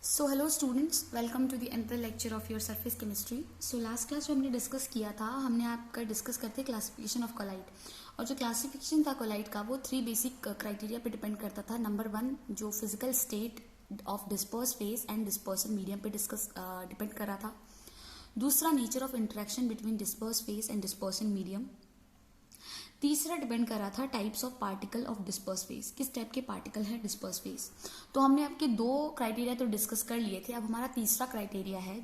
So hello students, welcome to the another lecture of your surface chemistry. So last class जो हमने discuss किया था, हमने आपका डिस्कस करते क्लासिफिकेशन ऑफ कोलाइट। और जो क्लासिफिकेशन था कोलाइट का, वो 3 बेसिक क्राइटेरिया पे डिपेंड करता था। नंबर 1 जो physical state of disperse face and dispersion medium पे डिपेंड कर रहा था। दूसरा nature of interaction between disperse phase and dispersion medium. तीसरा डिपेंड कर रहा था types of particle of disperse face, किस टाइप के पार्टिकल है डिस्पर्स फेस। तो हमने आपके 2 क्राइटेरिया तो डिस्कस कर लिए थे। अब हमारा तीसरा क्राइटेरिया है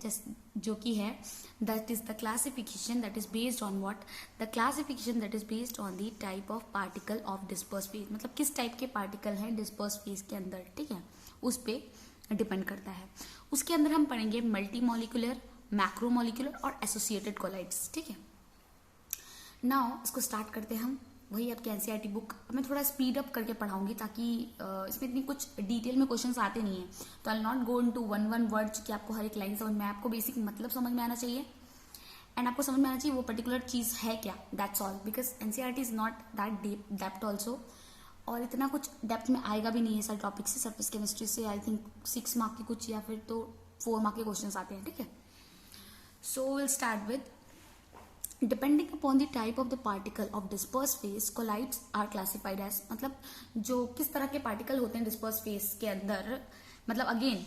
जो कि है that is the classification that is based on what, the classification that is based on the type of particle of disperse face, मतलब किस टाइप के पार्टिकल हैं डिस्पर्स फेस के अंदर, ठीक है, उस पर डिपेंड करता है। उसके अंदर हम पढ़ेंगे मल्टी मॉलिक्यूलर, मैक्रोमोलिकुलर और एसोसिएटेड कोलाइड्स, ठीक है। नाउ इसको स्टार्ट करते हैं हम। वही आपके एनसीईआरटी बुक मैं थोड़ा स्पीड अप करके पढ़ाऊंगी ताकि इसमें इतनी कुछ डिटेल में क्वेश्चंस आते नहीं हैं। तो I not go into one words कि आपको हर एक लाइन समझ में आए, आपको बेसिक मतलब समझ में आना चाहिए एंड आपको समझ में आना चाहिए वो पर्टिकुलर चीज़ है क्या, that's all. Because NCERT is not that depth also, और इतना कुछ डेप्थ में आएगा भी नहीं है सारे टॉपिक से। सरफेस केमिस्ट्री से आई थिंक 6 मार्क के कुछ या फिर तो 4 मार्क के क्वेश्चन आते हैं, ठीक है। So will start with depending upon the type of the particle of disperse phase, colloids are classified as, मतलब जो किस तरह के पार्टिकल होते हैं डिस्पर्स फेस के अंदर, मतलब अगेन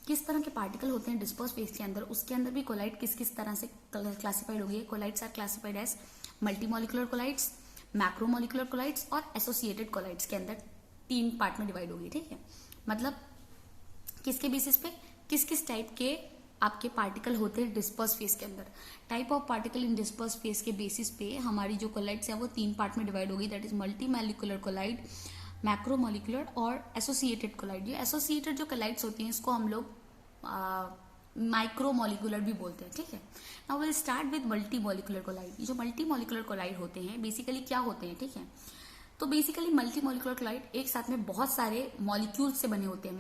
किस तरह के पार्टिकल होते हैं डिस्पर्स फेस के अंदर, उसके अंदर भी कोलाइड किस किस तरह से क्लासिफाइड होगी। Colloids are classified as multi molecular colloids, macromolecular colloids और एसोसिएटेड कोलाइड्स के अंदर 3 पार्ट में डिवाइड होगी, ठीक है। मतलब किसके बेसिस पे किस किस टाइप के आपके पार्टिकल होते हैं डिस्पर्स फेस के अंदर। Type of particle in disperse phase के बेसिस पे हमारी जो कोलाइड्स है वो 3 पार्ट में डिवाइड होगी, that is multi molecular colloid, macromolecular और एसोसिएटेड कोलाइड। ये एसोसिएटेड जो कोलाइड्स होती हैं इसको हम लोग माइक्रोमोलिकुलर भी बोलते हैं, ठीक है। Now will start with multi molecular colloid. ये जो मल्टी मॉलिक्यूलर कोलाइड होते हैं बेसिकली क्या होते हैं, ठीक है। तो बेसिकली मल्टी मॉलिक्यूलर कोलाइड एक साथ में बहुत सारे मॉलिक्यूल से बने होते हैं,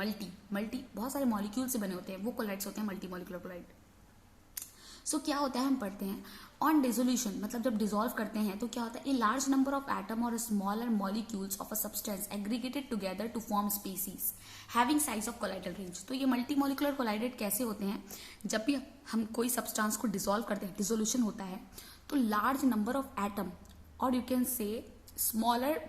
मल्टी बहुत सारे मॉलिक्यूल से बने होते हैं, वो कोलाइड्स होते हैं मल्टी मॉलिक्यूलर कोलाइड। सो क्या होता है, हम पढ़ते हैं ऑन डिसोल्यूशन, मतलब जब डिसॉल्व करते हैं तो क्या होता है, a large number of atom और smaller molecules of a substance aggregated together to form species having size of colloidal range. तो ये मल्टी मॉलिक्यूलर कोलाइडेड कैसे होते हैं, जब भी हम कोई सब्सटेंस को डिसॉल्व करते हैं, डिसोल्यूशन होता है, तो लार्ज नंबर ऑफ एटम और यू कैन से स्मॉलर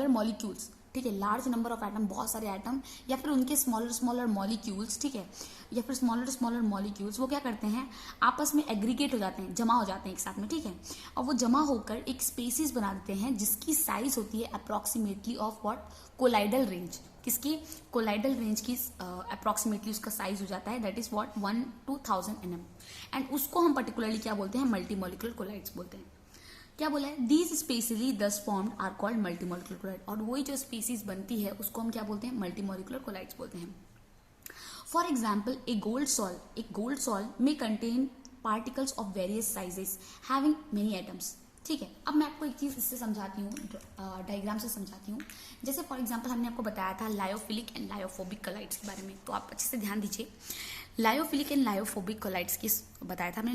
मॉलिक्यूल्स, ठीक है, लार्ज नंबर ऑफ एटम, बहुत सारे एटम या फिर उनके स्मॉलर मॉलिक्यूल्स, ठीक है, या फिर स्मॉलर मॉलिक्यूल्स, वो क्या करते हैं, आपस में एग्रीगेट हो जाते हैं, जमा हो जाते हैं एक साथ में, ठीक है। और वो जमा होकर एक स्पेसीज बना देते हैं जिसकी साइज होती है approximately of what, colloidal range. किसकी, कोलाइडल रेंज की अप्रोक्सीमेटली उसका साइज हो जाता है, that is what 1 to 1000 nm। And उसको हम पर्टिकुलरली क्या बोलते हैं, मल्टी मॉलिक्यूलर कोलाइड्स बोलते हैं। क्या बोला है, these specially thus formed are called multi molecular colloid. और वही जो स्पीसीज बनती है उसको हम क्या बोलते हैं, मल्टी मॉलिक्यूलर कोलाइड्स बोलते हैं। For example a gold sol में contain particles of various sizes having many atoms, ठीक है। अब मैं आपको एक चीज इससे समझाती हूँ, डायग्राम से समझाती हूँ। जैसे फॉर एग्जाम्पल हमने आपको बताया था लायोफिलिक एंड लायोफोबिक कोलाइड्स के बारे में, तो आप अच्छे से ध्यान दीजिए। लायोफिलिक एंड लायोफोबिक कोलाइड्स की बताया था हमने।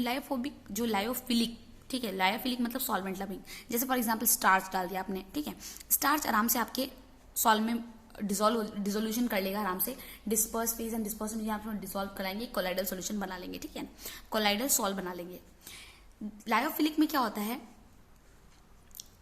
लायोफिलिक, ठीक है, लायोफिलिक मतलब सॉल्वेंट लविंग। जैसे फॉर एग्जांपल स्टार्च डाल दिया आपने, ठीक है, स्टार्च आराम से आपके सॉल्व में डिसोल्यूशन कर लेगा आराम से, डिस्पर्स फेज एंड डिस्पर्स में आप डिसॉल्व कराएंगे, कोलाइडल सॉल्यूशन बना लेंगे, ठीक है, कोलाइडल सॉल्व बना लेंगे। लायोफिलिक में क्या होता है,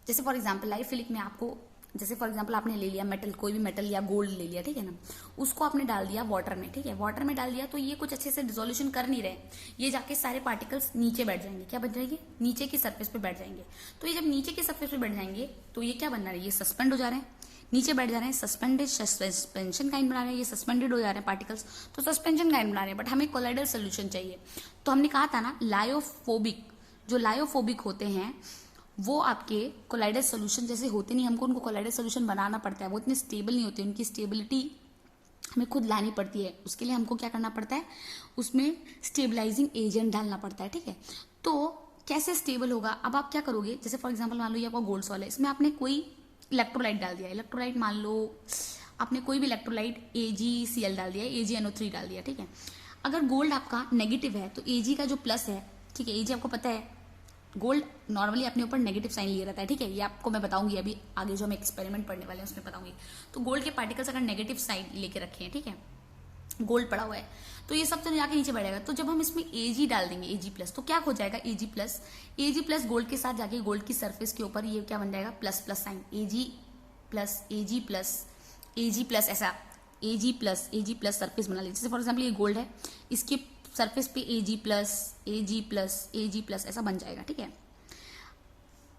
जैसे फॉर एग्जाम्पल लायोफिलिक में आपको, जैसे फॉर एग्जाम्पल आपने ले लिया मेटल, कोई भी मेटल या गोल्ड ले लिया, ठीक है ना, उसको आपने डाल दिया वाटर में, ठीक है, वाटर में डाल दिया तो ये कुछ अच्छे से डिसोल्यूशन कर नहीं रहे, ये जाके सारे पार्टिकल्स नीचे बैठ जाएंगे, क्या बन जाएंगे, नीचे की सरफेस पे बैठ जाएंगे। तो ये जब नीचे की सरफेस पे बैठ जाएंगे तो ये क्या बनना है, ये सस्पेंड हो जा रहे हैं, नीचे बैठ जा रहे हैं, सस्पेंशन काइंड बना रहे हैं, ये सस्पेंडेड हो जा रहे हैं पार्टिकल्स, तो सस्पेंशन काइंड बना रहे हैं, बट हमें कोलाइडल सोल्यूशन चाहिए। तो हमने कहा था ना लायोफोबिक, जो लायोफोबिक होते हैं वो आपके कोलाइडल सोल्यूशन जैसे होते नहीं, हमको उनको कोलाइडल सोल्यूशन बनाना पड़ता है, वो इतने स्टेबल नहीं होते, उनकी स्टेबिलिटी हमें खुद लानी पड़ती है। उसके लिए हमको क्या करना पड़ता है, उसमें स्टेबलाइजिंग एजेंट डालना पड़ता है, ठीक है। तो कैसे स्टेबल होगा, अब आप क्या करोगे, जैसे फॉर एग्जाम्पल मान लो ये आपका गोल्ड सॉल्ट है, इसमें आपने कोई इलेक्ट्रोलाइट डाल दिया, इलेक्ट्रोलाइट मान लो आपने कोई भी इलेक्ट्रोलाइट AgCl डाल दिया, AgNO3 डाल दिया, ठीक है। अगर गोल्ड आपका नेगेटिव है तो Ag का जो प्लस है, ठीक है, Ag आपको पता है गोल्ड नॉर्मली अपने ऊपर नेगेटिव साइन लिए रहता है, ठीक है, ये आपको मैं बताऊंगी अभी आगे जो हम एक्सपेरिमेंट पढ़ने वाले हैं उसमें बताऊंगी। तो गोल्ड के पार्टिकल्स अगर नेगेटिव साइन लेके रखे हैं, ठीक है, गोल्ड पड़ा हुआ है, तो ये सब तो जाके नीचे बढ़ेगा। तो जब हम इसमें Ag डाल देंगे Ag प्लस, तो क्या हो जाएगा Ag प्लस गोल्ड के साथ जाके गोल्ड की सरफेस के ऊपर ये क्या बन जाएगा, plus plus sign, Ag plus ऐसा Ag प्लस सरफेस बना लीजिए। जैसे फॉर एग्जाम्पल ये गोल्ड है, इसके सरफेस पे Ag प्लस ऐसा बन जाएगा, ठीक है।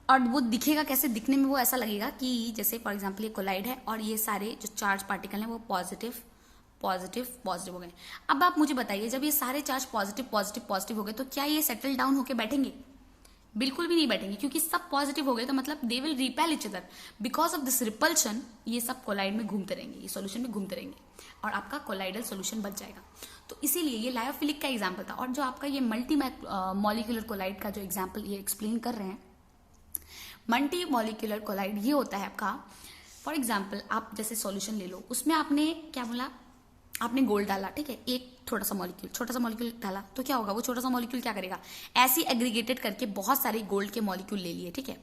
और वो दिखेगा कैसे, दिखने में वो ऐसा लगेगा कि जैसे फॉर एग्जाम्पल ये कोलाइड है और ये सारे जो चार्ज पार्टिकल हैं वो पॉजिटिव हो गए। अब आप मुझे बताइए, जब ये सारे चार्ज पॉजिटिव हो गए तो क्या ये सेटल डाउन होके बैठेंगे? बिल्कुल भी नहीं बैठेंगे, क्योंकि सब पॉजिटिव हो गए तो मतलब they will repel each other. Because of this repulsion ये सब कोलाइड में घूमते रहेंगे, ये सॉल्यूशन में घूमते रहेंगे और आपका कोलाइडल सॉल्यूशन बच जाएगा। तो इसीलिए ये लायोफिलिक का एग्जाम्पल था। और जो आपका ये मल्टी मॉलिक्यूलर कोलाइड का जो एग्जाम्पल ये एक्सप्लेन कर रहे हैं, मल्टी मॉलिक्यूलर कोलाइड ये होता है आपका, फॉर एग्जाम्पल आप जैसे सॉल्यूशन ले लो, उसमें आपने क्या बोला, आपने गोल्ड डाला, ठीक है, एक छोटा सा मॉलिक्यूल डाला, तो क्या होगा, वो छोटा सा मॉलिक्यूल क्या करेगा, ऐसे एग्रीगेटेड करके बहुत सारे गोल्ड के मॉलिक्यूल ले लिए, ठीक है,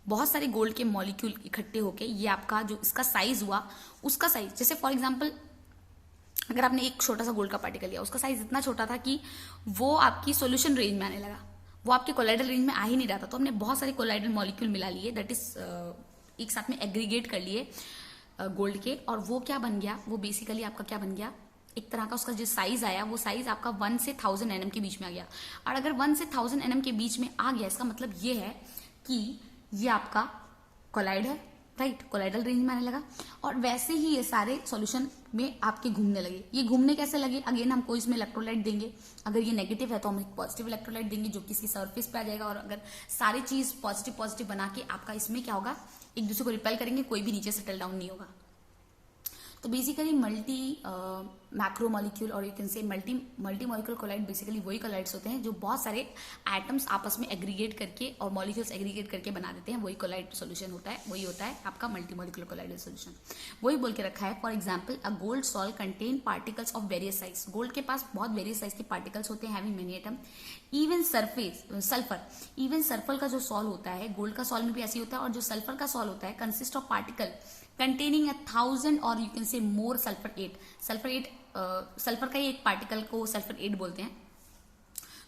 बहुत सारे गोल्ड के मॉलिक्यूल इकट्ठे होके ये आपका जो इसका साइज हुआ, उसका साइज, जैसे फॉर एग्जाम्पल अगर आपने एक छोटा सा गोल्ड का पार्टिकल लिया, उसका साइज इतना छोटा था कि वो आपकी सॉल्यूशन रेंज में आने लगा, वो आपके कोलाइडल रेंज में आ ही नहीं रहा था। तो हमने बहुत सारे कोलाइडल मॉलिक्यूल मिला लिए, दैट इज एक साथ में एग्रीगेट कर लिए गोल्ड के, और वो क्या बन गया, वो बेसिकली आपका क्या बन गया, एक तरह का उसका जो साइज आया, वो साइज आपका 1 से 1000 nm के बीच में आ गया। और अगर 1 से 1000 nm के बीच में आ गया, इसका मतलब ये है कि ये आपका कोलाइड है, राइट, कोलाइडल रेंज में आने लगा। और वैसे ही ये सारे सॉल्यूशन में आपके घूमने लगे। ये घूमने कैसे लगे, अगेन हमको इसमें इलेक्ट्रोलाइट देंगे, अगर ये नेगेटिव है तो हम एक पॉजिटिव इलेक्ट्रोलाइट देंगे जो कि इसकी सरफेस पे आ जाएगा, और अगर सारी चीज पॉजिटिव बना के आपका इसमें क्या होगा, एक दूसरे को रिपेल करेंगे, कोई भी नीचे सेटल डाउन नहीं होगा। तो बेसिकली मल्टी मैक्रो मॉलिक्यूल और you can say multi molecule colloid basically वही कोलाइड्स होते हैं जो बहुत सारे एटम्स आपस में एग्रीगेट करके और मॉलिक्यूल्स एग्रीगेट करके बना देते हैं, वही कोलाइड सॉल्यूशन होता है, वही होता है आपका मल्टी मॉलिक्यूलर कोलाइडल सॉल्यूशन। वही बोल के रखा है, for example a gold salt contain particles of various size. Gold के पास बहुत वेरियस साइज के पार्टिकल्स होते हैं, having many atom. Even sulphur का जो सॉल्ट होता है, गोल्ड का सॉल्ट में भी ऐसे होता है, और जो सल्फर का सॉल्ट होता है कंसिस्ट ऑफ पार्टिकल containing 1000 और you can say more sulphur का ही एक पार्टिकल को सल्फर 8 बोलते हैं।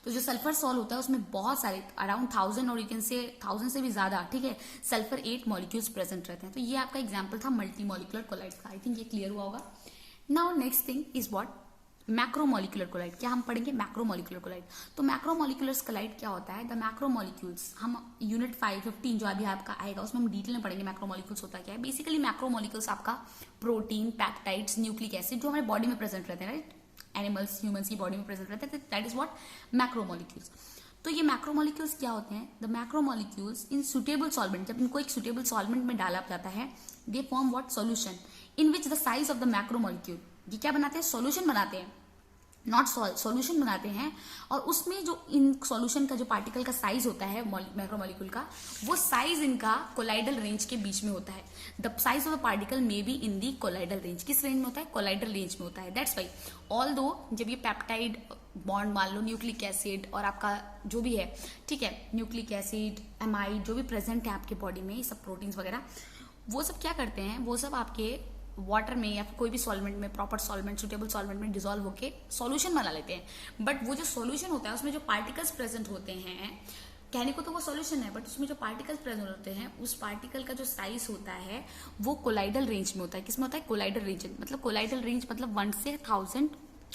तो जो सल्फर सॉल्ट होता है उसमें बहुत सारे अराउंड 1000 और यू कैन से 1000 से भी ज्यादा, ठीक है, सल्फर 8 मॉलिक्यूल्स प्रेजेंट रहते हैं। तो ये आपका एग्जांपल था मल्टी मॉलिक्यूलर कोलाइड्स का। आई थिंक ये क्लियर हुआ होगा। Now next thing is what, macromolecular colloid. क्या हम पढ़ेंगे, मैक्रोमोलिकुलर कोलाइड। तो मैक्रोमोलिकुलर कोलाइड क्या होता है, द मैक्रोमोलिक्यूल्स, हम यूनिट 515 जो अभी आपका आएगा उसमें हम डिटेल में पढ़ेंगे मैक्रोमोलिक्यूल्स होता क्या है। बेसिकली मैक्रोमोलिक्यूल्स आपका प्रोटीन, पैप्टाइड्स, न्यूक्लिक एसिड जो हमारे बॉडी में प्रेजेंट रहते हैं, राइट, एनिमल्स ह्यूमंस की बॉडी में प्रेजेंट रहते हैं, दैट इज व्हाट मैक्रोमोलिक्यूल्स। तो ये मैक्रोमोलिक्यूल्स क्या होते हैं, the macromolecules in suitable solvent, जब इनको एक सुटेबल सॉल्वेंट में डाला जाता है, they form what solution in which the size of the macromolecule, ये क्या बनाते हैं, सॉल्यूशन बनाते हैं, नॉट सॉल्यूशन बनाते हैं। और उसमें जो इन सॉल्यूशन का जो पार्टिकल का साइज होता है मैक्रोमोलिक्यूल का, वो साइज इनका कोलाइडल रेंज के बीच में होता है। The size of the particle may be in the colloidal range, किस रेंज में होता है, कोलाइडल रेंज में होता है। दैट्स वाई ऑल दो जब ये पेप्टाइड बॉन्ड मान लो, न्यूक्लिक एसिड और आपका जो भी है, ठीक है, न्यूक्लिक एसिड, एमाइड जो भी प्रेजेंट है आपके बॉडी में, ये सब प्रोटीन्स वगैरह, वो सब क्या करते हैं, वो सब आपके वाटर में या फिर कोई भी सॉल्वेंट में, प्रॉपर सॉल्वेंट, सुटेबल सॉल्वेंट में डिसॉल्व होके सॉल्यूशन बना लेते हैं। बट वो जो सॉल्यूशन होता है उसमें जो पार्टिकल्स प्रेजेंट होते हैं, कहने को तो वो सॉल्यूशन है, बट उसमें जो पार्टिकल्स प्रेजेंट होते हैं, उस पार्टिकल का जो साइज होता है वो कोलाइडल रेंज में होता है। किसमें होता है, कोलाइडल रेंज, मतलब कोलाइडल रेंज मतलब 1 से 1000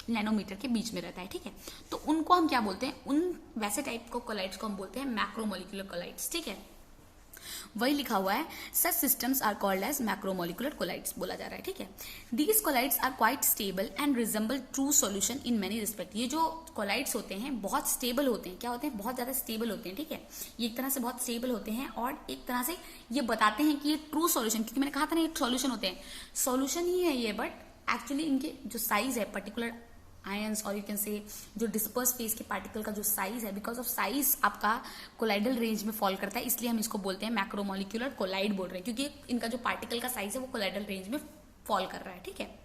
नैनोमीटर के बीच में रहता है, ठीक है। तो उनको हम क्या बोलते हैं, उन वैसे टाइप को कोलाइड्स को हम बोलते हैं मैक्रोमोलिकुलर कोलाइड्स, ठीक है। वही लिखा हुआ है, such systems are called as macromolecular colloids बोला जा रहा है, ठीक है। These colloids are quite stable and resemble true solution in many respect. ये जो कोलाइड्स होते हैं बहुत स्टेबल होते हैं, क्या होते हैं, बहुत ज्यादा स्टेबल होते हैं, ठीक है। ये एक तरह से बहुत स्टेबल होते हैं और एक तरह से ये बताते हैं कि ये ट्रू सॉल्यूशन, क्योंकि मैंने कहा था ना ये सॉल्यूशन होते हैं, सॉल्यूशन ही है ये, बट एक्चुअली इनके जो साइज है पर्टिकुलर आयंस और यू कैन से जो डिस्पर्स फेज के पार्टिकल का जो साइज है, बिकॉज ऑफ साइज आपका कोलाइडल रेंज में फॉल करता है, इसलिए हम इसको बोलते हैं मैक्रोमोलिकुलर कोलाइड बोल रहे हैं, क्योंकि इनका जो पार्टिकल का साइज है वो कोलाइडल रेंज में फॉल कर रहा है, ठीक है।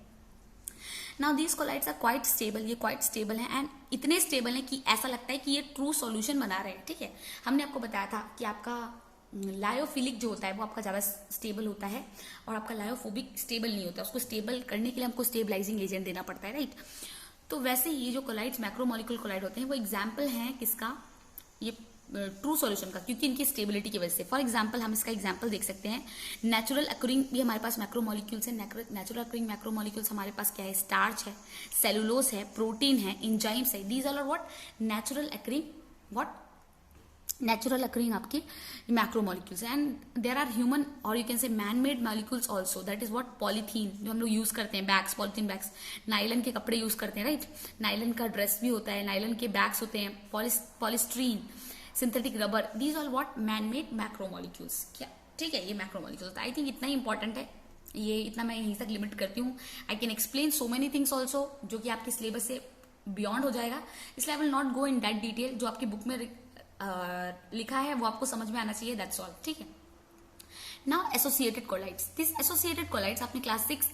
Now these colloids are quite stable, ये क्वाइट स्टेबल है एंड इतने स्टेबल है कि ऐसा लगता है कि ये ट्रू सॉल्यूशन बना रहे हैं, ठीक है। हमने आपको बताया था कि आपका लायोफिलिक जो होता है वो आपका ज्यादा स्टेबल होता है और आपका लायोफोबिक स्टेबल नहीं होता, उसको स्टेबल करने के लिए हमको स्टेबलाइजिंग एजेंट देना पड़ता है, राइट। तो वैसे ही ये जो कोलाइड्स मैक्रोमोलिकुलर कोलाइड होते हैं वो एग्जाम्पल हैं किसका, ये ट्रू सॉल्यूशन का, क्योंकि इनकी स्टेबिलिटी की वजह से। फॉर एग्जांपल हम इसका एग्जांपल देख सकते हैं, नेचुरल अक्रिंग, ये हमारे पास मैक्रोमोलिक्यूल्स है। नेचुरल अक्रिंग मैक्रोमोलिक्यूल्स हमारे पास क्या है, स्टार्च है, सेलुलोज है, प्रोटीन है, एंजाइम्स है। These are what, natural occurring, what, natural occurring आपकी macromolecules. And there are human और you can say man made molecules also, that is what, polythene, जो हम लोग यूज करते हैं, बैग्स, पॉलीथीन बैग्स, नाइलन के कपड़े यूज करते हैं, राइट, नाइलन का ड्रेस भी होता है, नाइलन के बैग्स होते हैं, polystyrene, synthetic rubber, these are what, man made macromolecules. क्या, ठीक है, ये मैक्रोमोलिक्यूल्स। आई थिंक इतना ही इंपॉर्टेंट है, ये इतना मैं यहीं तक लिमिट करती हूँ। I can explain so many things also जो कि आपके सिलेबस से बियॉन्ड हो जाएगा, इसलिए I will not go in that detail. जो आपकी बुक में लिखा है वो आपको समझ में आना चाहिए, दैट्स ऑल, ठीक है। Now associated colloids, this associated colloids आपने क्लास 6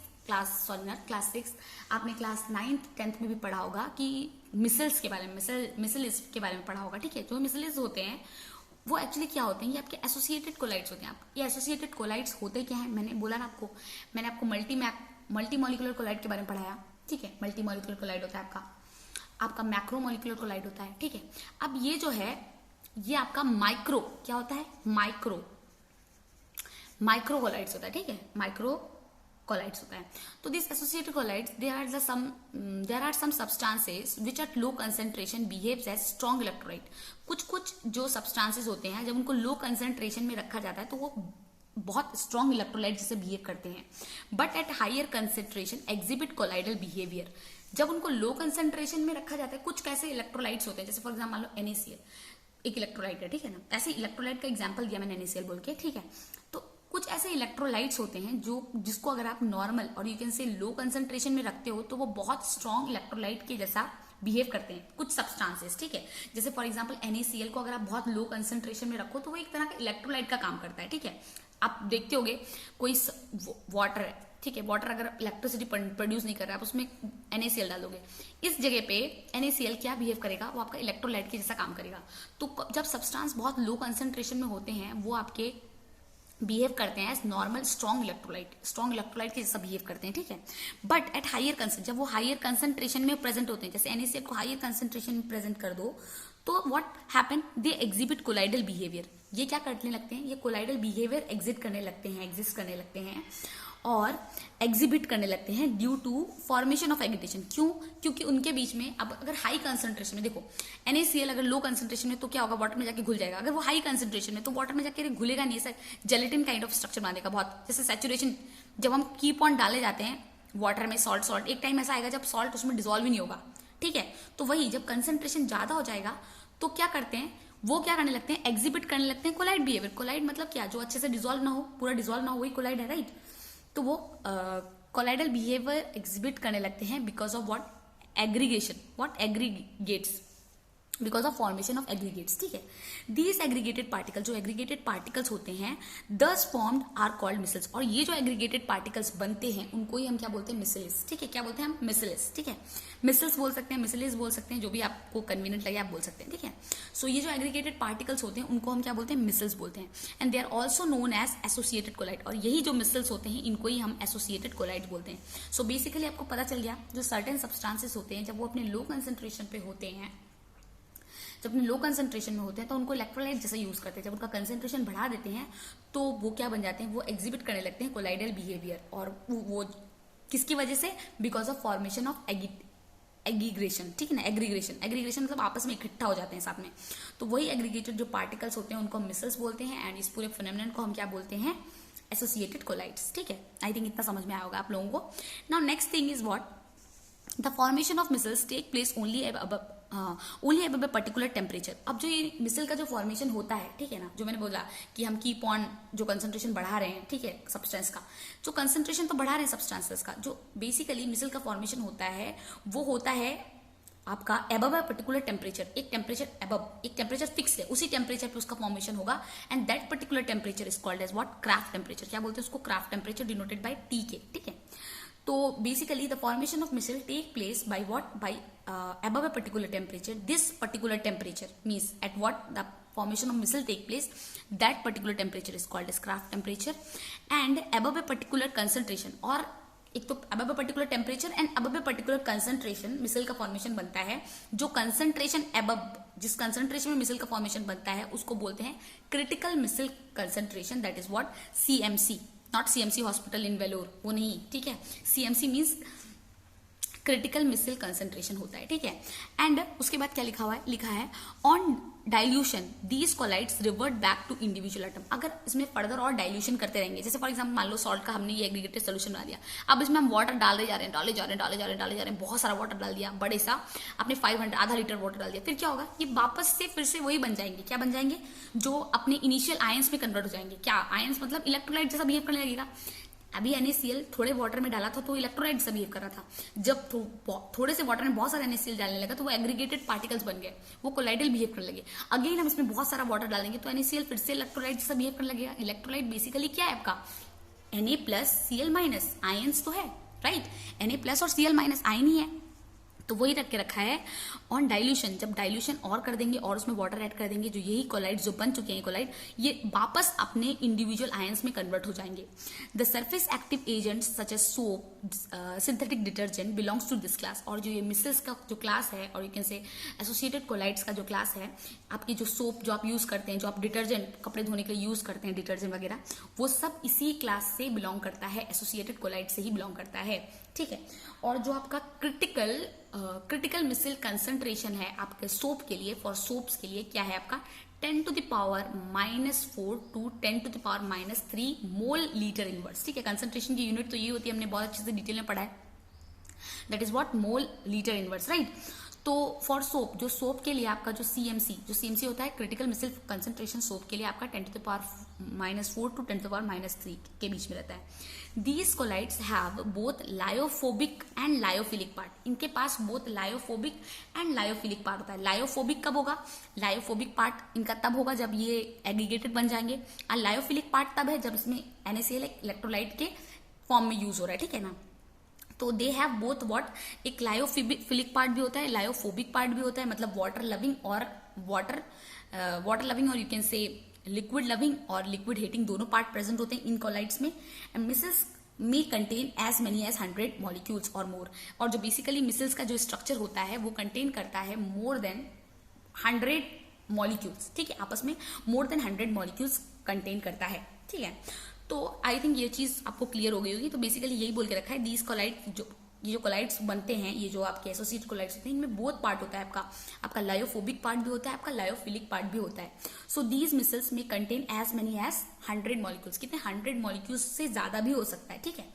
आपने क्लास 9th 10th में भी पढ़ा होगा कि मिसल्स के बारे में, मिसल्स के बारे में पढ़ा होगा, ठीक है। जो मिसल्स होते हैं वो एक्चुअली क्या होते हैं, ये आपके एसोसिएटेड कोलाइड्स होते हैं। ये एसोसिएटेड कोलाइड्स होते क्या है, मैंने बोला ना आपको, मैंने आपको मल्टीमोलिकुलर कोलाइड के बारे में पढ़ाया, ठीक है। मल्टीमोलिकुलर कोलाइड होता है आपका मैक्रोमोलिकुलर कोलाइड होता है, ठीक है। अब ये जो है ये आपका माइक्रो क्या होता है, माइक्रो कोलाइड्स होता है, ठीक है, माइक्रो कोलाइड्स होता है। तो this associated colloids, there are some substances which at low concentration behaves as strong electrolyte. कुछ जो सब्सटेंसेस होते हैं जब उनको लो कंसंट्रेशन में रखा जाता है तो वो बहुत स्ट्रॉन्ग इलेक्ट्रोलाइट जैसे बिहेव करते हैं, but at higher concentration exhibit colloidal behaviour. जब उनको लो कंसंट्रेशन में रखा जाता है, कुछ कैसे इलेक्ट्रोलाइट्स होते हैं, जैसे फॉर एग्जाम्पल मान लो NaCl एक इलेक्ट्रोलाइट है, ठीक है ना, ऐसे इलेक्ट्रोलाइट का एग्जांपल दिया मैंने NaCl बोल के, ठीक है। तो कुछ ऐसे इलेक्ट्रोलाइट्स होते हैं जिसको अगर आप नॉर्मल और यू कैन से लो कंसंट्रेशन में रखते हो तो वो बहुत स्ट्रॉन्ग इलेक्ट्रोलाइट के जैसा बिहेव करते हैं, कुछ सब्सटेंसेस, ठीक है। जैसे फॉर एग्जांपल NaCl को अगर आप बहुत लो कंसंट्रेशन में रखो तो वो एक तरह का इलेक्ट्रोलाइट का काम करता है, ठीक है। आप देखते होगे कोई वाटर है, ठीक है, वाटर अगर इलेक्ट्रिसिटी प्रोड्यूस नहीं कर रहा है, आप उसमें NaCl डाल दोगे, इस जगह पे NaCl क्या बिहेव करेगा, वो आपका इलेक्ट्रोलाइट के जैसा काम करेगा। तो जब सब्सटेंस बहुत लो कंसंट्रेशन में होते हैं वो आपके बिहेव करते हैं एज नॉर्मल स्ट्रॉन्ग इलेक्ट्रोलाइट के जैसा बिहेव करते हैं, ठीक है। बट एट हायर कंसंट्रेशन, जब वो हायर कंसंट्रेशन में प्रेजेंट होते हैं, जैसे NaCl को हायर कंसंट्रेशन में प्रेजेंट कर दो तो what happen, they exhibit colloidal behaviour. ये क्या करने लगते हैं, ये कोलाइडल बिहेवियर एग्जिस्ट करने लगते हैं और एग्जिबिट करने लगते हैं due to formation of aggregation. क्यों, क्योंकि उनके बीच में अब अगर हाई कंसंट्रेशन में, देखो NaCl अगर लो कंसंट्रेशन में तो क्या होगा, वाटर में जाके घुल जाएगा। अगर वो हाई कंसंट्रेशन में तो वाटर में जाके घुलेगा नहीं, sir gelatin kind of structure बनेगा बहुत, जैसे सैचुरेशन। जब हम कीप ऑन डाले जाते हैं वाटर में सॉल्ट, एक टाइम ऐसा आएगा जब सॉल्ट उसमें डिजोल्व ही नहीं होगा, ठीक है। तो वही जब कंसंट्रेशन ज्यादा हो जाएगा तो क्या करते हैं, वो क्या करने लगते हैं, एग्जिबिट करने लगते हैं कोलाइड बिहेवियर। कोलाइड मतलब क्या, जो अच्छे से डिजोल्व ना हो, पूरा डिजोल्व ना हो, वही कोलाइड है, राइट। तो वो कोलाइडल बिहेवियर एग्जिबिट करने लगते हैं because of what, aggregation, what aggregates, because of formation of aggregates, ठीक है। दीज एग्रीगेटेड पार्टिकल, जो एग्रीगेटेड पार्टिकल्स होते हैं, दस फॉर्म्ड आर कॉल्ड मिसल्स। और ये जो एग्रीगेटेड पार्टिकल्स बनते हैं उनको ही हम क्या बोलते हैं, मिसल्स, ठीक है। क्या बोलते हैं हम, मिसल्स, ठीक है। मिसल्स बोल सकते हैं, मिसल्स बोल सकते हैं, जो भी आपको कन्वीनियंट लगे आप बोल सकते हैं, ठीक है। सो ये जो एग्रीगेटेड पार्टिकल्स होते हैं उनको हम क्या बोलते हैं, मिसल्स बोलते हैं। And they are also known as associated colloid. और यही जो मिसल्स होते हैं इनको ही हम एसोसिएटेड कोलाइड बोलते हैं। सो बेसिकली आपको पता चल गया, जो सर्टेन सब्सटेंसेस होते हैं जब वो अपने लो कंसंट्रेशन पे होते हैं, जब अपने लो कंसंट्रेशन में होते हैं तो उनको इलेक्ट्रोलाइट जैसा यूज करते हैं। जब उनका कंसंट्रेशन बढ़ा देते हैं तो वो क्या बन जाते हैं, वो एग्जिबिट करने लगते हैं कोलाइडल बिहेवियर। और वो किसकी वजह से, because of formation of aggregation, ठीक है ना। एग्रीगेशन मतलब आपस में इकट्ठा हो जाते हैं साथ में। तो वही एग्रीगेटेड जो पार्टिकल्स होते हैं उनको हम मिसल्स बोलते हैं। एंड इस पूरे फिनोमेनन को हम क्या बोलते हैं, एसोसिएटेड कोलाइड्स, ठीक है। आई थिंक इतना समझ में आया होगा आप लोगों को। Now next thing is what, the formation of micelles take place only अब पर्टिकुलर टेम्परेचर। अब जो ये मिसल का जो फॉर्मेशन होता है, ठीक है ना, जो मैंने बोला कि हम कीप ऑन जो कंसंट्रेशन बढ़ा रहे हैं, ठीक है, सब्सटेंस का जो कंसंट्रेशन तो बढ़ा रहे हैं सब्सटेंसेस का, जो बेसिकली मिसल का फॉर्मेशन होता है वो होता है आपका एबव अ पर्टिकुलर टेम्परेचर। एक टेम्परेचर फिक्स है, उसी टेम्परेचर पे उसका फॉर्मेशन होगा। And that particular temperature is called as what, Krafft temperature. क्या बोलते हैं उसको, Krafft temperature, denoted by T K, ठीक है। तो basically the formation of micelle take place by what, by above a particular temperature. This particular temperature means at what the formation of missile take place, that particular temperature is called as Kraft temperature. And above a particular concentration, और एक तो above particular temperature and above particular concentration micelle का formation बनता है। जो concentration above, जिस concentration में मिसल का फॉर्मेशन बनता है उसको बोलते हैं critical micelle concentration, that is what CMC, not CMC hospital in Vellore, वो नहीं, ठीक है। CMC means critical micelle concentration होता है, ठीक है। एंड उसके बाद क्या लिखा हुआ है, लिखा है on dilution these colloids revert back to individual atom. अगर इसमें फर्दर और डाइल्यूशन करते रहेंगे, जैसे फॉर एग्जांपल मान लो सॉल्ट का हमने ये एग्रीगेटेड सोल्यूशन बना दिया, अब इसमें हम वाटर डाले जा रहे हैं, बहुत सारा वाटर डाल दिया, बड़े सा आपने 500 आधा लीटर वाटर डाल दिया, फिर क्या होगा, ये वापस से फिर से वही बन जाएंगे, क्या बन जाएंगे, जो अपने इनिशियल आयंस में कन्वर्ट हो जाएंगे। क्या आयंस मतलब इलेक्ट्रोलाइट जैसा बिहेव करने लगेगा। अभी NaCl थोड़े वाटर में डाला था तो इलेक्ट्रोलाइट जैसा बिहेव कर रहा था, जब थोड़े से वाटर में बहुत सारा NaCl डालने लगा तो वो एग्रीगेटेड पार्टिकल्स बन गए, वो कोलाइडल बिहेव करने लगे। अगेन हम इसमें बहुत सारा वाटर डालेंगे तो NaCl फिर से इलेक्ट्रोलाइट जैसा बिहेव करने लगेगा। इलेक्ट्रोलाइट बेसिकली क्या है आपका, Na+Cl- आयंस तो है, राइट, Na+ और Cl- आयन ही है, तो वही रख के रखा है ऑन डाइल्यूशन। जब डाइल्यूशन और कर देंगे और उसमें वाटर ऐड कर देंगे, जो यही कोलाइड जो बन चुके हैं कोलाइड, ये वापस अपने इंडिविजुअल आयंस में कन्वर्ट हो जाएंगे। The surface active agents such as soap, synthetic detergent belongs to this class. और जो ये मिसल्स का जो क्लास है, और you can say associated colloids का जो क्लास है, आपकी जो सोप जो आप यूज करते हैं, जो आप डिटर्जेंट कपड़े धोने के लिए यूज करते हैं, डिटर्जेंट वगैरह, वो सब इसी क्लास से बिलोंग करता है, एसोसिएटेड कोलाइड से ही बिलोंग करता है, ठीक है। और जो आपका क्रिटिकल मिसल कंसंट्रेशन है आपके सोप के लिए, फॉर सोप्स के लिए क्या है आपका 10⁻⁻⁴ टू 10⁻⁻³ मोल लीटर इनवर्स, ठीक है। कंसंट्रेशन की यूनिट तो ये होती है, हमने बहुत अच्छे से डिटेल में पढ़ा है, that is what mole litre inverse, right. तो फॉर सोप, जो सोप के लिए आपका जो CMC होता है क्रिटिकल मिसल कंसंट्रेशन सोप के लिए आपका 10⁻⁴ टू 10⁻³ के बीच में रहता है। These colloids have both lyophobic and lyophilic part. इनके पास both lyophobic and lyophilic part होता है। लायोफोबिक कब होगा, लायोफोबिक पार्ट इनका तब होगा जब ये एग्रीगेटेड बन जाएंगे, और लायोफिलिक पार्ट तब है जब इसमें NaCl इलेक्ट्रोलाइट के फॉर्म में यूज हो रहा है, ठीक है ना। तो दे हैव बोथ व्हाट, एक लायोफिलिक पार्ट भी होता है, लायोफोबिक पार्ट भी होता है, मतलब वाटर लविंग और you can say liquid loving और लिक्विड हेटिंग दोनों पार्ट प्रेजेंट होते हैं इन कोलाइड्स में। And micelles may contain as many as 100 molecules और मोर। और जो बेसिकली मिसल्स का जो स्ट्रक्चर होता है वो कंटेन करता है मोर देन 100 मॉलिक्यूल्स, ठीक है, आपस में मोर देन 100 मॉलिक्यूल्स कंटेन करता है, ठीक है। तो आई थिंक ये चीज आपको क्लियर हो गई होगी। तो बेसिकली यही बोल के रखा है, दीज कोलाइड ये जो कोलाइड्स बनते हैं, ये जो आपके एसोसिएट कोलाइड्स होते हैं, इनमें बोथ पार्ट होता है, आपका लायोफोबिक पार्ट भी होता है, आपका लायोफिलिक पार्ट भी होता है। So these micelles may contain as many as 100 molecules, कितने 100 मॉलिक्यूल्स से ज्यादा भी हो सकता है, ठीक है।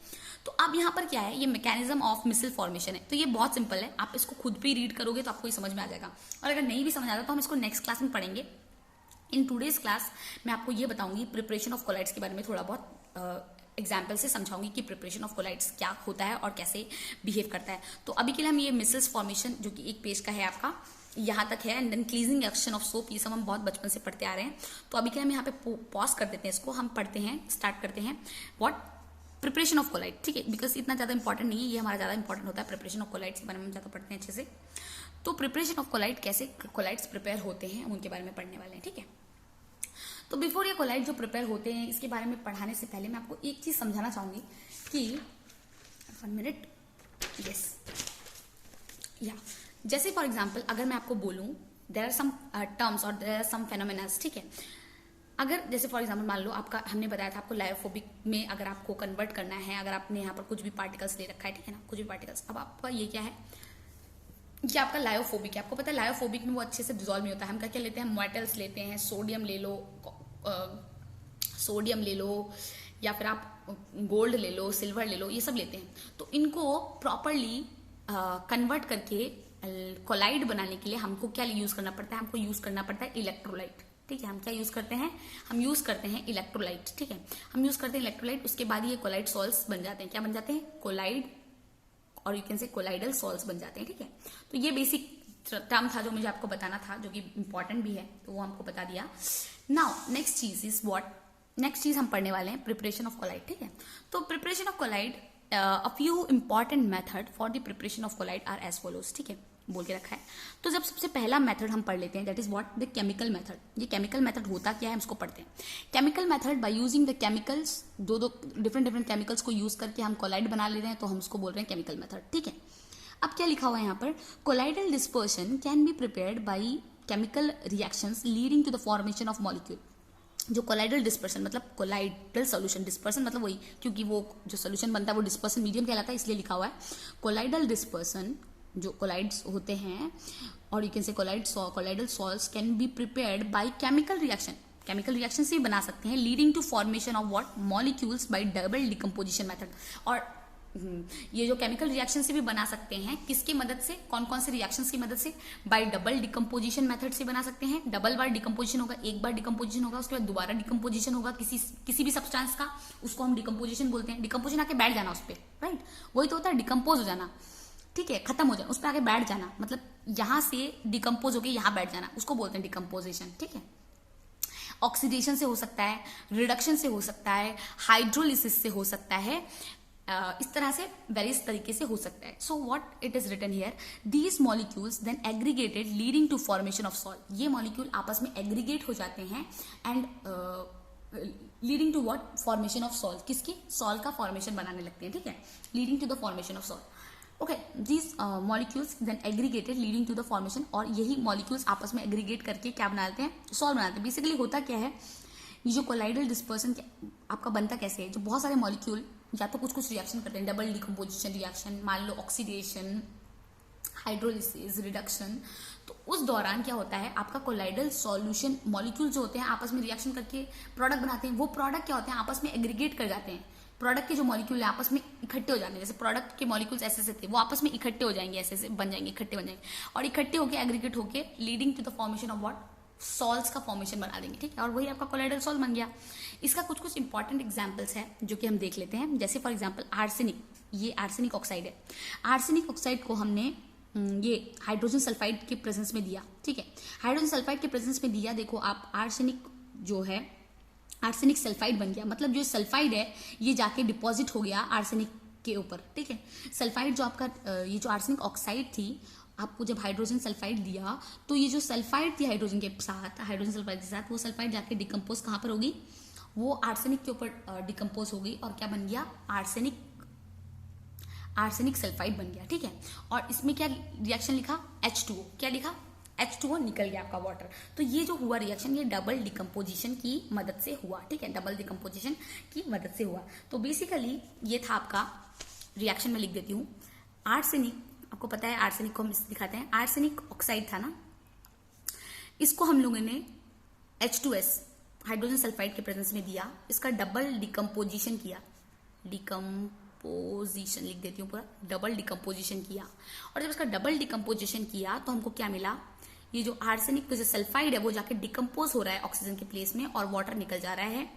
तो अब यहाँ पर क्या है, ये मैकेनिज्म ऑफ मिसल फॉर्मेशन है। तो ये बहुत सिंपल है, आप इसको खुद भी रीड करोगे तो आपको ये समझ में आ जाएगा, और अगर नहीं भी समझ आता तो हम इसको नेक्स्ट क्लास में पढ़ेंगे। इन टूडेज क्लास मैं आपको ये बताऊंगी प्रिपरेशन ऑफ कोलाइड्स के बारे में, थोड़ा बहुत एग्जाम्पल से समझाऊंगी कि प्रिपरेशन ऑफ कोलाइड्स क्या होता है और कैसे बिहेव करता है। तो अभी के लिए हम ये मिसल्स फॉर्मेशन जो कि एक पेज का है आपका, यहाँ तक है, and then cleansing action of soap, ये सब हम बहुत बचपन से पढ़ते आ रहे हैं। तो अभी के लिए हम यहाँ पे पॉज कर देते हैं इसको, हम पढ़ते हैं, स्टार्ट करते हैं व्हाट प्रिपरेशन ऑफ कोलाइड, ठीक है, बिकॉज इतना ज्यादा इंपॉर्टेंट नहीं है, ये हमारा ज्यादा इंपॉर्टेंट होता है प्रिपरेशन ऑफ कोलाइड्स के बारे में हम ज्यादा पढ़ते हैं अच्छे से। तो प्रिपरेशन ऑफ कोलाइड, कैसे कोलाइड्स प्रिपेयर होते हैं उनके बारे में पढ़ने वाले हैं, ठीक है। तो बिफोर ये कोलाइड जो प्रिपेयर होते हैं इसके बारे में पढ़ाने से पहले मैं आपको एक चीज समझाना चाहूंगी कि 1 मिनट, यस, या जैसे फॉर एग्जांपल अगर मैं आपको बोलूं देयर आर सम टर्म्स और देयर आर सम फेनोमेनास, ठीक है। अगर जैसे फॉर एग्जांपल मान लो आपका, हमने बताया था आपको लायोफोबिक में अगर आपको कन्वर्ट करना है, अगर आपने यहाँ पर कुछ भी पार्टिकल्स ले रखा है, ठीक है ना, कुछ भी पार्टिकल्स, अब आपका ये क्या है, ये आपका लायोफोबिक है। आपको पता है लायोफोबिक में वो अच्छे से डिजोल्व नहीं होता है। हम क्या क्या लेते हैं, मेटल्स लेते हैं, सोडियम ले लो या फिर आप गोल्ड ले लो, सिल्वर ले लो, ये सब लेते हैं। तो इनको प्रॉपरली कन्वर्ट करके कोलाइड बनाने के लिए हमको क्या यूज करना पड़ता है, हमको यूज करना पड़ता है इलेक्ट्रोलाइट, ठीक है। हम क्या यूज करते हैं, हम यूज करते हैं इलेक्ट्रोलाइट, ठीक है, हम यूज करते हैं इलेक्ट्रोलाइट। उसके बाद ये कोलाइड सॉल्ट्स बन जाते हैं, क्या बन जाते हैं, कोलाइड, और you can say colloidal salts बन जाते हैं, ठीक है। तो ये बेसिक टर्म था जो मुझे आपको बताना था, जो कि इंपॉर्टेंट भी है, तो वो हमको बता दिया। नाउ नेक्स्ट चीज इज व्हाट, नेक्स्ट चीज हम पढ़ने वाले हैं प्रिपरेशन ऑफ कोलाइड, ठीक है। तो preparation of colloid, a few important method for the preparation of colloid are as follows, ठीक है। बोल के रखा है। तो जब सबसे पहला मेथड हम पढ़ लेते हैं, that is what, the chemical method. ये केमिकल मेथड होता क्या है हम उसको पढ़ते हैं। Chemical method, by using the chemicals, दो डिफरेंट केमिकल्स को यूज करके हम कोलाइड बना ले रहे हैं, तो हम उसको बोल रहे हैं केमिकल मेथड, ठीक है। अब क्या लिखा हुआ है यहाँ पर, colloidal dispersion can be prepared by chemical reactions leading to the formation of molecule. जो कोलाइडल डिस्पर्सन मतलब कोलाइडल सॉल्यूशन, डिस्पर्सन मतलब वही, क्योंकि वो जो सॉल्यूशन बनता है वो डिस्पर्सन मीडियम कहलाता है, इसलिए लिखा हुआ है कोलाइडल डिस्पर्सन। जो कोलाइड्स होते हैं, और you can say colloidal salts can be prepared by chemical reaction. Chemical reaction से भी बना सकते हैं, leading to formation of what, molecules by double decomposition method. और ये जो केमिकल रिएक्शन से भी बना सकते हैं, किसकी मदद से, कौन कौन से रिएक्शंस की मदद से, बाय डबल डिकम्पोजिशन मेथड से बना सकते हैं। डबल बार डिकम्पोजिशन होगा, एक बार डिकम्पोजिशन होगा, उसके बाद दोबारा डिकम्पोजिशन होगा किसी भी सब्सटेंस का, उसको हम डिकम्पोजिशन बोलते हैं। डिकम्पोजिशन आके बैठ जाना उस पर, राइट, वही तो होता है डिकम्पोज हो जाना, ठीक है, खत्म हो जाना, उस पर आगे बैठ जाना, मतलब यहां से डिकम्पोज होकर यहां बैठ जाना, उसको बोलते हैं डिकम्पोजिशन, ठीक है। ऑक्सीडेशन से हो सकता है, रिडक्शन से हो सकता है, हाइड्रोलिसिस से हो सकता है, इस तरह से वेरियस तरीके से हो सकता है। So what it is written here, these molecules then aggregated leading to formation of salt. ये मॉलिक्यूल आपस में एग्रीगेट हो जाते हैं and leading to what, formation of salt. किसकी, सॉल्ट का फॉर्मेशन बनाने लगते हैं, ठीक है, leading to the formation of salt. Okay, these molecules then aggregated leading to the formation, और यही मॉलिक्यूल्स आपस में एग्रीगेट करके क्या बनाते हैं, सॉल्ट बनाते हैं। बेसिकली होता क्या है, ये जो कोलाइडल डिस्पर्सन आपका बनता कैसे है, जो बहुत सारे मॉलिक्यूल या तो कुछ रिएक्शन करते हैं, डबल डिकम्पोजिशन रिएक्शन, मान लो ऑक्सीडेशन, हाइड्रोलिसिस, रिडक्शन, तो उस दौरान क्या होता है, आपका कोलाइडल सॉल्यूशन मॉलिक्यूल जो होते हैं आपस में रिएक्शन करके प्रोडक्ट बनाते हैं। वो प्रोडक्ट क्या होते हैं, आपस में एग्रीगेट कर जाते हैं। प्रोडक्ट के जो मॉलिक्यूल है आपस में इकट्ठे हो जाते हैं, जैसे प्रोडक्ट के मॉलिक्यूल्स ऐसे थे, वो आपस में इकट्ठे हो जाएंगे, ऐसे बन जाएंगे, इकट्ठे बन जाएंगे, और इकट्ठे होकर एग्रीगेट होकर leading to the formation of what, salts का फॉर्मेशन बना देंगे, ठीक है, और वही आपका कोलाइडल सॉल्ट बन गया। इसका कुछ इंपॉर्टेंट एग्जांपल्स है जो कि हम देख लेते हैं, जैसे फॉर एग्जांपल आर्सेनिक। ये आर्सेनिक ऑक्साइड है। आर्सेनिक ऑक्साइड को हमने ये हाइड्रोजन सल्फाइड के प्रेजेंस में दिया, ठीक है, हाइड्रोजन सल्फाइड के प्रेजेंस में दिया। देखो आप, आर्सेनिक जो है, आर्सेनिक सल्फाइड बन गया, मतलब जो सल्फाइड है ये जाके डिपॉजिट हो गया आर्सेनिक के ऊपर, ठीक है। सल्फाइड जो आपका, ये जो आर्सेनिक ऑक्साइड थी, आपको जब हाइड्रोजन सल्फाइड दिया, तो ये जो सल्फाइड थी हाइड्रोजन के साथ, हाइड्रोजन सल्फाइड के साथ, वो सल्फाइड जाके डिकम्पोज कहाँ पर होगी, वो आर्सेनिक के ऊपर डिकम्पोज हो गई, और क्या बन गया, आर्सेनिक सल्फाइड बन गया, ठीक है। और इसमें क्या रिएक्शन लिखा, H2O, क्या लिखा, H2O निकल गया आपका वाटर। तो ये जो हुआ रिएक्शन, ये डबल डिकम्पोजिशन की मदद से हुआ, ठीक है, डबल डिकम्पोजिशन की मदद से हुआ। तो बेसिकली ये था आपका रिएक्शन, में लिख देती हूँ। आर्सेनिक, आपको पता है आर्सेनिक को हम दिखाते हैं, आर्सेनिक ऑक्साइड था ना, इसको हम लोगों ने H2S हाइड्रोजन सल्फाइड के प्रेजेंस में दिया, इसका डबल डिकम्पोजिशन किया, डिकम्पोजिशन लिख देती हूँ पूरा, डबल डिकम्पोजिशन किया। और जब इसका डबल डिकम्पोजिशन किया तो हमको क्या मिला, ये जो आर्सेनिक जो सल्फाइड है वो जाके डिकम्पोज हो रहा है ऑक्सीजन के प्लेस में, और वाटर निकल जा रहा है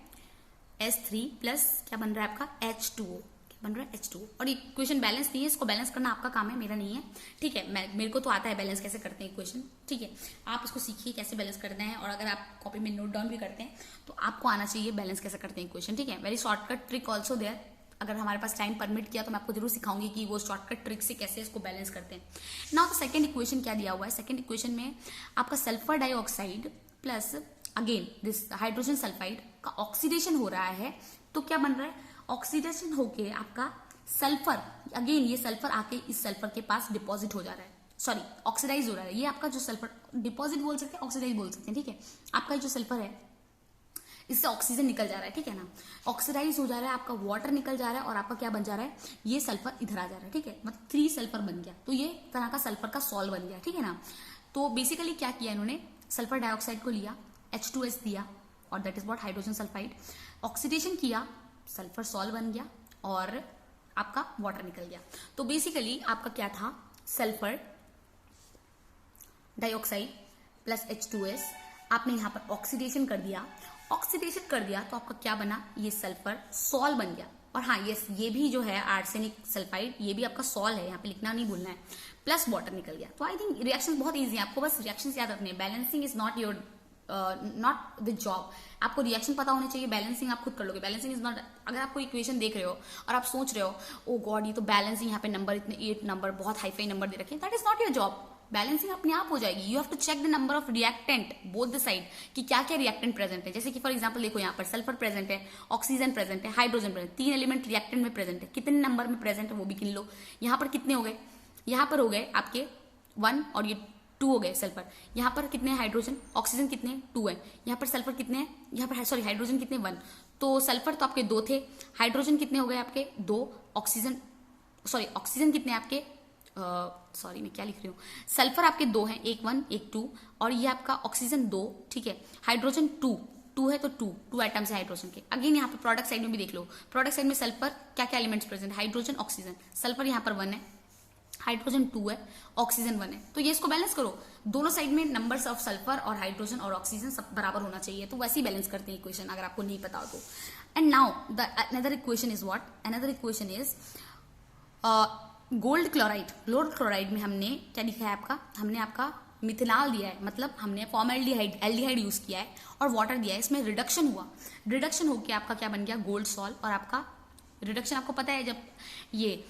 S3 प्लस क्या बन रहा है आपका H2O, बन रहा है H2O। और ये इक्वेशन बैलेंस नहीं है, इसको बैलेंस करना आपका काम है, मेरा नहीं है, ठीक है। मेरे को तो आता है बैलेंस कैसे करते हैं इक्वेशन, ठीक है, आप इसको सीखिए कैसे बैलेंस करना है, और अगर आप कॉपी में नोट डाउन भी करते हैं तो आपको आना चाहिए बैलेंस कैसे करते हैं इक्वेशन, ठीक है। Very shortcut trick also there, अगर हमारे पास टाइम परमिट किया तो मैं आपको जरूर सिखाऊंगी कि वो शॉर्टकट ट्रिक से कैसे इसको बैलेंस करते हैं। नाउ तो सेकंड इक्वेशन क्या दिया हुआ है, सेकंड इक्वेशन में आपका sulphur dioxide plus again this hydrogen sulphide का ऑक्सीडेशन हो रहा है, तो क्या बन रहा है, ऑक्सीडेशन होके आपका सल्फर, अगेन ये सल्फर आके इस सल्फर के पास डिपॉजिट हो जा रहा है, सॉरी ऑक्सीडाइज हो रहा है। ये आपका जो सल्फर, डिपॉजिट बोल सकते हैं, ऑक्सीडाइज बोल सकते हैं, ठीक है। आपका जो सल्फर है इससे ऑक्सीजन निकल जा रहा है, ठीक है ना, ऑक्सीडाइज हो जा रहा है, आपका वाटर निकल जा रहा है, और आपका क्या बन जा रहा है, ये सल्फर इधर आ जा रहा है, ठीक है, मतलब 3 सल्फर बन गया, तो ये तरह का सल्फर का सॉल्ट बन गया, ठीक है ना। तो बेसिकली क्या किया इन्होंने, सल्फर डाइऑक्साइड को लिया, H2S दिया, और that is what hydrogen sulphide, oxidation किया, सल्फर सॉल्ट बन गया, और आपका वाटर निकल गया। तो बेसिकली आपका क्या था, सल्फर डाइऑक्साइड प्लस H2S, आपने यहां पर ऑक्सीडेशन कर दिया, ऑक्सीडेशन कर दिया तो आपका क्या बना, ये सल्फर सॉल्ट बन गया। और हाँ यस, ये भी जो है आर्सेनिक सल्फाइड, ये भी आपका सॉल्ट है, यहाँ पे लिखना नहीं भूलना है, प्लस वाटर निकल गया। तो आई थिंक रिएक्शन बहुत इजी है, आपको बस रिएक्शन याद रखने हैं। Balancing is not your not the job, आपको रिएक्शन पता होने चाहिए, बैलेंसिंग आप खुद कर लोगे। बैलेंसिंग इज नॉट, अगर आप कोई इक्वेशन देख रहे हो और आप सोच रहे हो ओ गॉड ये तो बैलेंसिंग, यहाँ पे नंबर इतने 8 नंबर बहुत हाई फाई नंबर दे रखे हैं, that is not your job. Balancing अपने आप हो जाएगी। You have to check the number of reactant both the side कि क्या क्या रिएक्टेंट प्रेजेंट है। जैसे कि फॉर एग्जांपल देखो यहाँ पर सल्फर प्रेजेंट है, ऑक्सीजन प्रेजेंट है, हाइड्रोजन प्रेजेंट, 3 एलिमेंट रिएक्टेंट में प्रेजेंट है। कितने नंबर में प्रेजेंट है वो भी गिन लो। यहाँ पर कितने हो गए, यहाँ पर हो गए आपके 1 और ये 2 हो गए सल्फर। यहाँ पर कितने हाइड्रोजन, ऑक्सीजन कितने 2 है। यहाँ पर सल्फर कितने हैं, यहाँ पर सॉरी हाइड्रोजन कितने 1। तो सल्फर तो आपके 2 थे, हाइड्रोजन कितने हो गए आपके 2, ऑक्सीजन सॉरी ऑक्सीजन कितने आपके सॉरी मैं क्या लिख रही हूँ, सल्फर आपके 2 हैं, एक 1 एक 2, और ये आपका ऑक्सीजन 2, ठीक है। हाइड्रोजन 2 है तो 2 एटम्स है हाइड्रोजन के। अगेन यहाँ पर प्रोडक्ट साइड में भी देख लो, प्रोडक्ट साइड में सल्फर क्या क्या elements present, hydrogen oxygen. Sulphur यहाँ पर 1 है, हाइड्रोजन 2 है, ऑक्सीजन 1 है। तो ये इसको बैलेंस करो, दोनों साइड में नंबर्स ऑफ सल्फर और हाइड्रोजन और ऑक्सीजन सब बराबर होना चाहिए। तो वैसे ही बैलेंस करते हैं इक्वेशन, अगर आपको नहीं पता हो तो। And now the another equation is what, another equation is gold chloride में हमने क्या लिखा है आपका, हमने आपका मिथिनाल दिया है, मतलब हमने फॉर्मेल्डिहाइड एल्डिहाइड यूज किया है और वाटर दिया है। इसमें रिडक्शन हुआ, रिडक्शन होकर आपका क्या बन गया, गोल्ड सॉल्ट। और आपका रिडक्शन आपको पता है, जब ये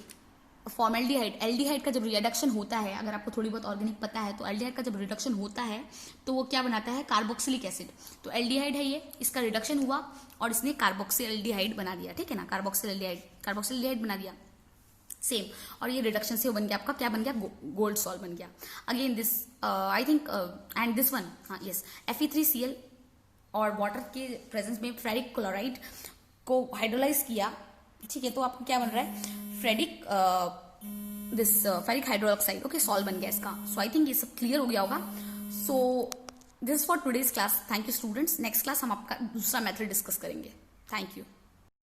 फॉर्मेल्डिहाइड एल्डिहाइड का जब रिडक्शन होता है, अगर आपको थोड़ी बहुत ऑर्गेनिक पता है तो एल्डिहाइड का जब रिडक्शन होता है तो वो क्या बनाता है, कार्बोक्सिलिक एसिड। तो एल्डिहाइड है ये, इसका रिडक्शन हुआ और इसने कार्बोक्सिल्डिहाइड बना दिया, ठीक है ना, कार्बोक्सिल्डिहाइड बना दिया सेम। और ये रिडक्शन से बन गया आपका क्या बन गया, गोल्ड सॉल्ट बन गया। Again this I think and this one, हाँ यस, Fe3Cl और वाटर के प्रेजेंस में फेरिक क्लोराइड को हाइड्रोलाइज किया, ठीक है। तो आपको क्या बन रहा है, फेरिक हाइड्रोक्साइड, ओके, सॉल्ट बन गया इसका। सो आई थिंक ये सब क्लियर हो गया होगा। So this for today's class, thank you students. Next class हम आपका दूसरा मेथड डिस्कस करेंगे। Thank you.